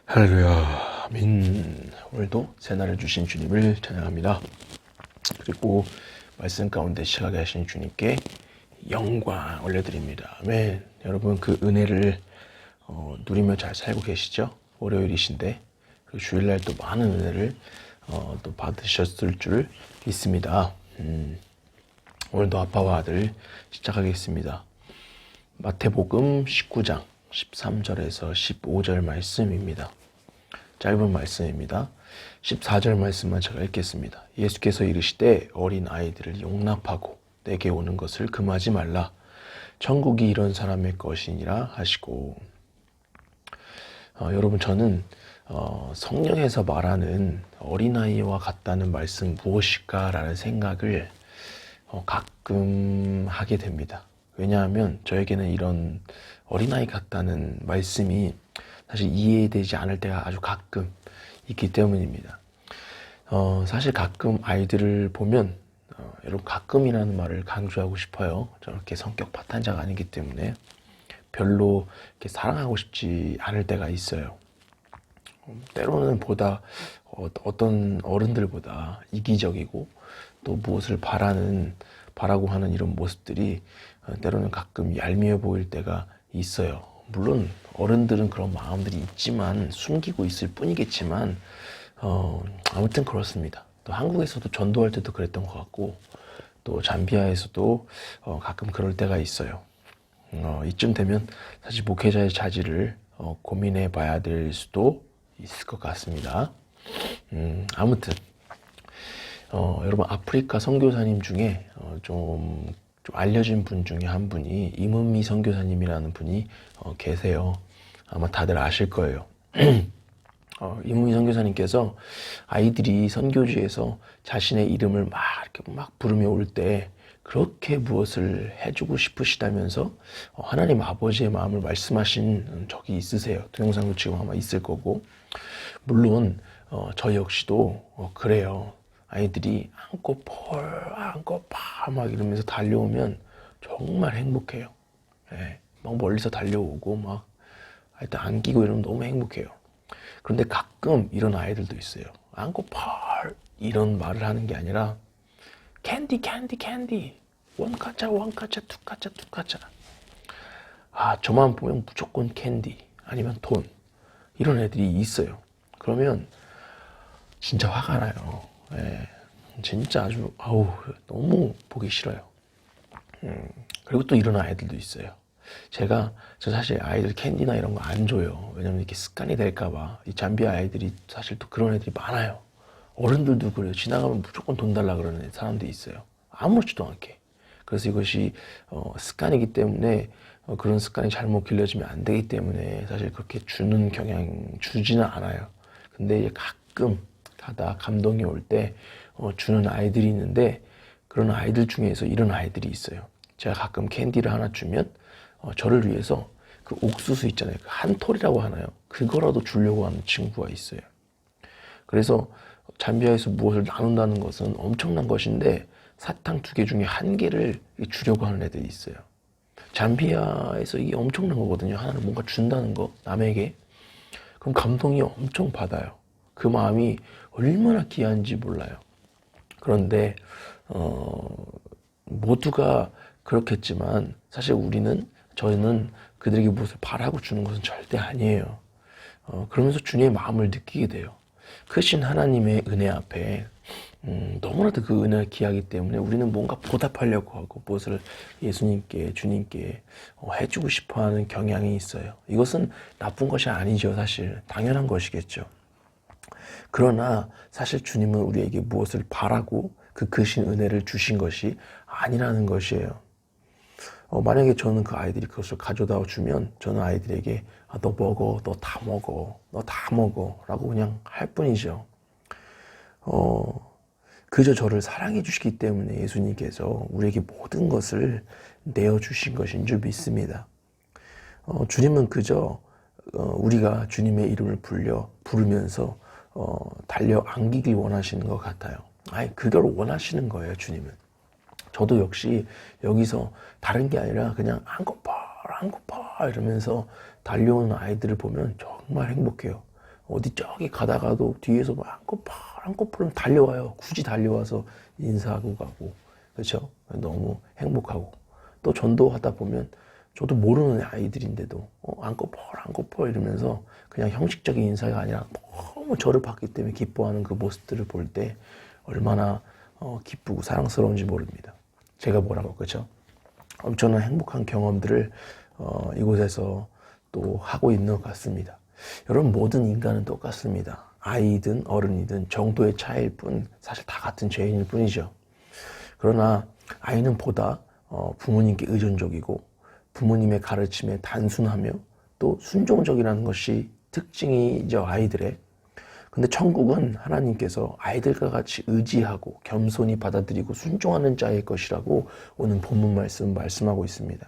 할렐루야, 아멘. 오늘도 새날을 주신 주님을 찬양합니다. 그리고 말씀 가운데 시작하게 하신 주님께 영광 올려드립니다. 아멘. 여러분 그 은혜를 누리며 잘 살고 계시죠? 월요일이신데 그 주일날 또 많은 은혜를 또 받으셨을 줄 믿습니다. 오늘도 아빠와 아들 시작하겠습니다. 마태복음 19장 13절에서 15절 말씀입니다. 짧은 말씀입니다. 14절 말씀만 제가 읽겠습니다. 예수께서 이르시되 어린 아이들을 용납하고 내게 오는 것을 금하지 말라. 천국이 이런 사람의 것이니라 하시고. 여러분 저는 성령에서 말하는 어린아이와 같다는 말씀 무엇일까 라는 생각을 가끔 하게 됩니다. 왜냐하면 저에게는 이런 어린아이 같다는 말씀이 사실 이해되지 않을 때가 아주 가끔 있기 때문입니다. 사실 가끔 아이들을 보면 여러분 가끔이라는 말을 강조하고 싶어요. 저렇게 성격 파탄자가 아니기 때문에 별로 이렇게 사랑하고 싶지 않을 때가 있어요. 때로는 어떤 어른들보다 이기적이고 또 무엇을 바라고 하는 이런 모습들이 때로는 가끔 얄미워 보일 때가 있어요. 물론 어른들은 그런 마음들이 있지만 숨기고 있을 뿐이겠지만 아무튼 그렇습니다. 또 한국에서도 전도할 때도 그랬던 것 같고 또 잠비아에서도 가끔 그럴 때가 있어요. 이쯤 되면 사실 목회자의 자질을 고민해 봐야 될 수도 있을 것 같습니다. 아무튼 여러분 아프리카 선교사님 중에 좀 알려진 분 중에 한 분이 임은미 선교사님이라는 분이 계세요. 아마 다들 아실 거예요. 임은미 선교사님께서 아이들이 선교지에서 자신의 이름을 막 부르며 올 때 그렇게 무엇을 해주고 싶으시다면서 하나님 아버지의 마음을 말씀하신 적이 있으세요. 동영상도 지금 아마 있을 거고. 물론 저 역시도 그래요. 아이들이 안고 파 막 이러면서 달려오면 정말 행복해요. 예, 막 멀리서 달려오고 막 하여튼 안기고 이러면 너무 행복해요. 그런데 가끔 이런 아이들도 있어요. 안고 펄 이런 말을 하는 게 아니라 캔디 원카차 투카차 저만 보면 무조건 캔디 아니면 돈 이런 애들이 있어요. 그러면 진짜 화가 나요. 예, 진짜 아주 너무 보기 싫어요. 그리고 또 이런 아이들도 있어요. 저 사실 아이들 캔디나 이런 거 안 줘요. 왜냐면 이렇게 습관이 될까봐. 이 잠비아 아이들이 사실 또 그런 애들이 많아요. 어른들도 그래요. 지나가면 무조건 돈 달라 그러는 사람들이 있어요. 아무렇지도 않게. 그래서 이것이 습관이기 때문에 그런 습관이 잘못 길러지면 안 되기 때문에 사실 그렇게 주지는 않아요. 근데 이제 가끔 가다 감동이 올 때 주는 아이들이 있는데 그런 아이들 중에서 이런 아이들이 있어요. 제가 가끔 캔디를 하나 주면 저를 위해서 그 옥수수 있잖아요. 그 한톨이라고 하나요? 그거라도 주려고 하는 친구가 있어요. 그래서 잠비아에서 무엇을 나눈다는 것은 엄청난 것인데 사탕 2개 중에 1개를 주려고 하는 애들이 있어요. 잠비아에서 이게 엄청난 거거든요. 하나를 뭔가 준다는 거, 남에게. 그럼 감동이 엄청 받아요. 그 마음이 얼마나 귀한지 몰라요. 그런데 모두가 그렇겠지만 사실 저희는 그들에게 무엇을 바라고 주는 것은 절대 아니에요. 그러면서 주님의 마음을 느끼게 돼요. 크신 하나님의 은혜 앞에 너무나도 그 은혜가 귀하기 때문에 우리는 뭔가 보답하려고 하고 무엇을 예수님께 주님께 해주고 싶어하는 경향이 있어요. 이것은 나쁜 것이 아니죠. 사실 당연한 것이겠죠. 그러나 사실 주님은 우리에게 무엇을 바라고 그 크신 은혜를 주신 것이 아니라는 것이에요. 만약에 저는 그 아이들이 그것을 가져다 주면 저는 아이들에게 너 먹어, 너 다 먹어 라고 그냥 할 뿐이죠. 그저 저를 사랑해 주시기 때문에 예수님께서 우리에게 모든 것을 내어주신 것인 줄 믿습니다. 주님은 그저 우리가 주님의 이름을 부르면서 달려 안기길 원하시는 것 같아요. 그걸 원하시는 거예요, 주님은. 저도 역시 여기서 다른 게 아니라 그냥 안고파 이러면서 달려오는 아이들을 보면 정말 행복해요. 어디 저기 가다가도 뒤에서 막 한꺼풀 달려와요. 굳이 달려와서 인사하고 가고. 그렇죠? 너무 행복하고. 또 전도하다 보면 저도 모르는 아이들인데도 안꺼풀 이러면서 그냥 형식적인 인사가 아니라 너무 저를 봤기 때문에 기뻐하는 그 모습들을 볼 때 얼마나 기쁘고 사랑스러운지 모릅니다. 제가 뭐라고, 그렇죠? 엄청난 행복한 경험들을 이곳에서 또 하고 있는 것 같습니다. 여러분, 모든 인간은 똑같습니다. 아이든 어른이든 정도의 차이일 뿐, 사실 다 같은 죄인일 뿐이죠. 그러나 아이는 보다 부모님께 의존적이고 부모님의 가르침에 단순하며 또 순종적이라는 것이 특징이죠, 아이들의. 근데 천국은 하나님께서 아이들과 같이 의지하고 겸손히 받아들이고 순종하는 자의 것이라고 오늘 본문 말씀하고 있습니다.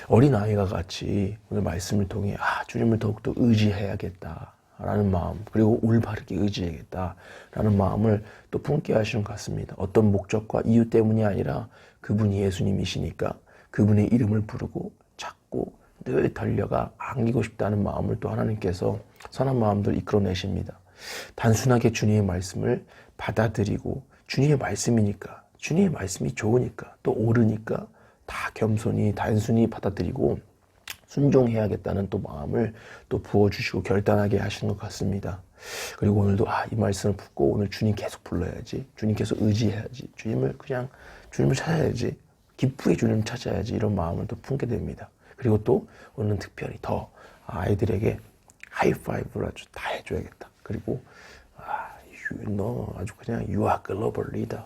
어린아이가 같이 오늘 말씀을 통해 주님을 더욱더 의지해야겠다라는 마음, 그리고 올바르게 의지해야겠다라는 마음을 또 품게 하시는 것 같습니다. 어떤 목적과 이유 때문이 아니라 그분이 예수님이시니까 그분의 이름을 부르고 찾고 늘 달려가 안기고 싶다는 마음을 또 하나님께서 선한 마음들 이끌어내십니다. 단순하게 주님의 말씀을 받아들이고 주님의 말씀이니까, 주님의 말씀이 좋으니까, 또 옳으니까 다 겸손히 단순히 받아들이고 순종해야겠다는 또 마음을 또 부어주시고 결단하게 하시는 것 같습니다. 그리고 오늘도 이 말씀을 붙고 오늘 주님 계속 불러야지, 주님 계속 의지해야지, 주님을 찾아야지, 기쁘게 주님을 찾아야지, 이런 마음을 또 품게 됩니다. 그리고 또 오늘은 특별히 더 아이들에게 하이파이브를 아주 다 해줘야겠다. 그리고 너 아주 그냥 you are global leader.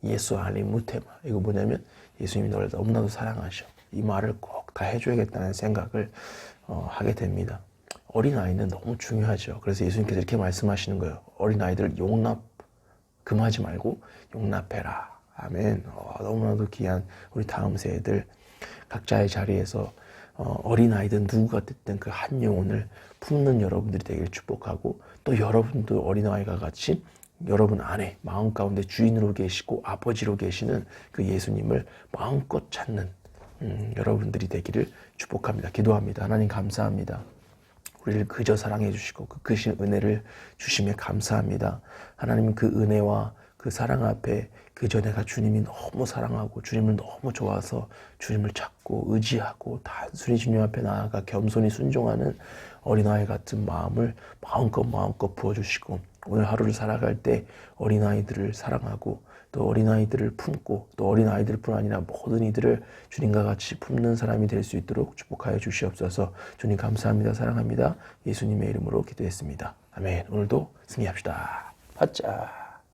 예수 아니 무테마. 이거 뭐냐면 예수님이 너를 너무나도 사랑하셔. 이 말을 꼭 다 해줘야겠다는 생각을 하게 됩니다. 어린아이는 너무 중요하죠. 그래서 예수님께서 이렇게 말씀하시는 거예요. 어린아이들 금하지 말고 용납해라. 아멘. 너무나도 귀한 우리 다음 세대들 각자의 자리에서 어린아이든 누구가 됐든 그 한 영혼을 품는 여러분들이 되길 축복하고, 또 여러분도 어린아이가 같이 여러분 안에 마음 가운데 주인으로 계시고 아버지로 계시는 그 예수님을 마음껏 찾는 여러분들이 되기를 축복합니다. 기도합니다. 하나님 감사합니다. 우리를 그저 사랑해 주시고 그 크신 은혜를 주심에 감사합니다. 하나님, 그 은혜와 그 사랑 앞에 그저 내가 주님이 너무 사랑하고 주님을 너무 좋아서 주님을 찾고 의지하고 단순히 주님 앞에 나아가 겸손히 순종하는 어린아이 같은 마음을 마음껏 부어주시고, 오늘 하루를 살아갈 때 어린아이들을 사랑하고 또 어린아이들을 품고 또 어린아이들뿐 아니라 모든 이들을 주님과 같이 품는 사람이 될 수 있도록 축복하여 주시옵소서. 주님 감사합니다. 사랑합니다. 예수님의 이름으로 기도했습니다. 아멘. 오늘도 승리합시다. 바짝.